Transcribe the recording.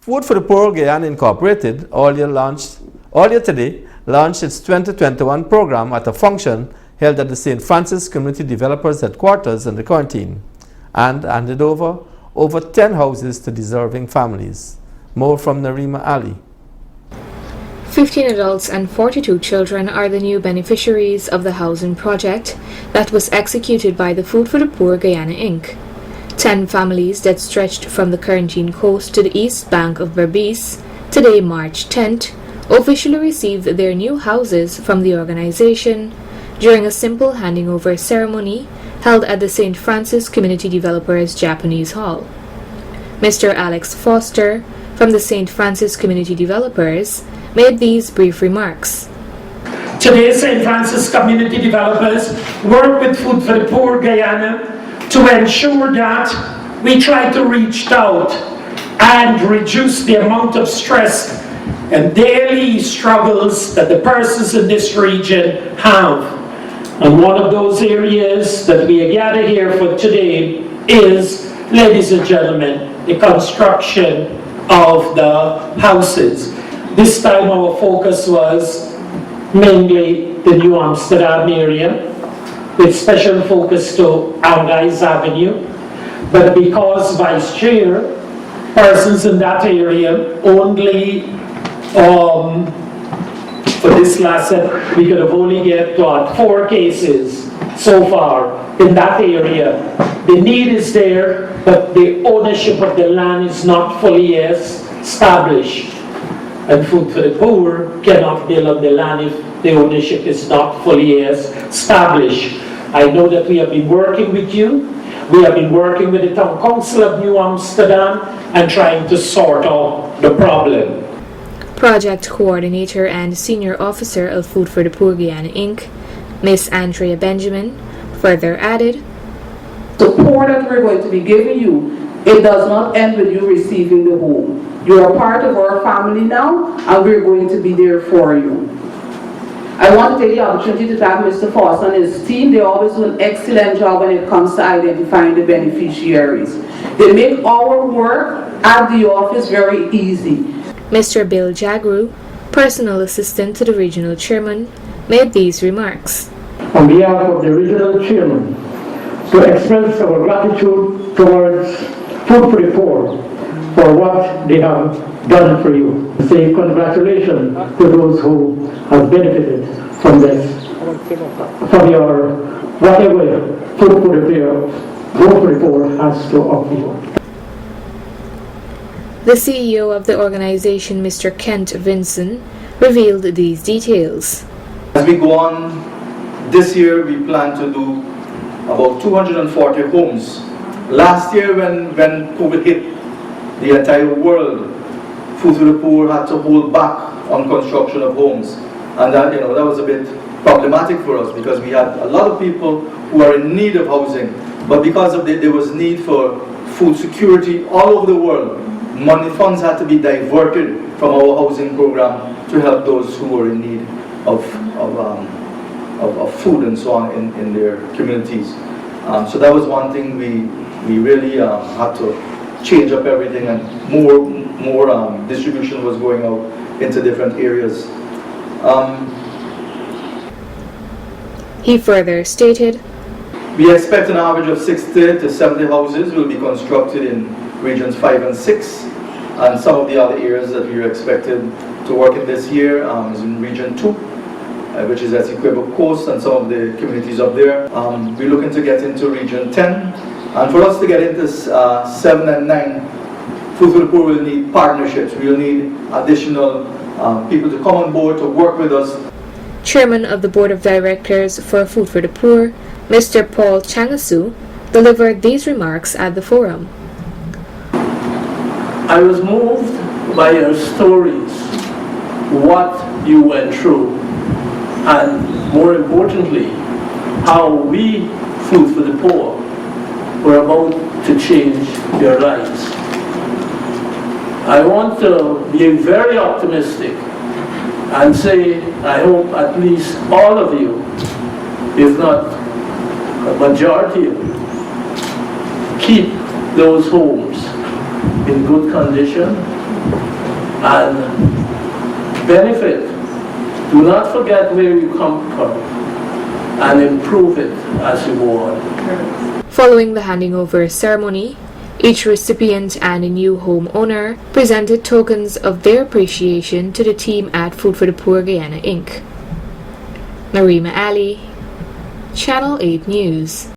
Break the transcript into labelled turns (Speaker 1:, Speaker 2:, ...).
Speaker 1: Food for the Poor Guyana Incorporated earlier today launched its 2021 program at a function held at the St. Francis Community Developers Headquarters in the quarantine and handed over 10 houses to deserving families. More from Narima Ali.
Speaker 2: 15 adults and 42 children are the new beneficiaries of the housing project that was executed by the Food for the Poor Guyana Inc. 10 families that stretched from the quarantine coast to the east bank of Berbice, today March 10th, officially received their new houses from the organization during a simple handing over ceremony held at the St. Francis Community Developers Japanese Hall. Mr. Alex Foster from the St. Francis Community Developers made these brief remarks.
Speaker 3: Today, St. Francis Community Developers work with Food for the Poor Guyana to ensure that we try to reach out and reduce the amount of stress and daily struggles that the persons in this region have. And one of those areas that we gather here for today is, ladies and gentlemen, the construction of the houses. This time our focus was mainly the New Amsterdam area, with special focus to Anguys Avenue. But because Vice Chair, persons in that area only, for this last set, we could have only get 4 cases so far in that area. The need is there, but the ownership of the land is not fully established. And Food for the Poor cannot build on the land if the ownership is not fully established. I know that we have been working with you. We have been working with the Town Council of New Amsterdam and trying to sort out the problem.
Speaker 2: Project Coordinator and Senior Officer of Food for the Poor Guyana Inc., Miss Andrea Benjamin, further added,
Speaker 4: support that we're going to be giving you, it does not end with you receiving the home. You are part of our family now, and we're going to be there for you. I want to take the opportunity to thank Mr. Foster and his team. They always do an excellent job when it comes to identifying the beneficiaries. They make our work at the office very easy.
Speaker 2: Mr. Bill Jagru, personal assistant to the regional chairman, made these remarks.
Speaker 5: On behalf of the regional chairman, to express our gratitude towards Food for the Poor for what they have done for you. Say congratulations to those who have benefited from this, from your whatever Food for the Poor has to offer you.
Speaker 2: The CEO of the organization, Mr. Kent Vinson, revealed these details.
Speaker 6: As we go on, this year we plan to do about 240 homes. Last year when COVID hit the entire world, Food for the Poor had to hold back on construction of homes. And that was a bit problematic for us because we had a lot of people who are in need of housing. But because of there was need for food security all over the world, funds had to be diverted from our housing program to help those who were in need of food and so on in their communities. So that was one thing we really had to change up everything, and more distribution was going out into different areas.
Speaker 2: He further stated,
Speaker 6: we expect an average of 60 to 70 houses will be constructed in regions 5 and 6, and some of the other areas that we are expected to work in this year is in region 2, which is Essequibo Coast and some of the communities up there. We're looking to get into region 10, and for us to get into 7 and 9, Food for the Poor will need partnerships. We'll need additional people to come on board to work with us.
Speaker 2: Chairman of the Board of Directors for Food for the Poor, Mr. Paul Changasu, delivered these remarks at the forum.
Speaker 7: I was moved by your stories, what you went through, and more importantly, how we, Food for the Poor, were about to change your lives. I want to be very optimistic and say I hope at least all of you, if not a majority of you, keep those homes in good condition and benefit. Do not forget where you come from and improve it as you go on.
Speaker 2: Following the handing over ceremony, each recipient and a new homeowner presented tokens of their appreciation to the team at Food for the Poor Guyana Inc. Narima Ali, Channel 8 News.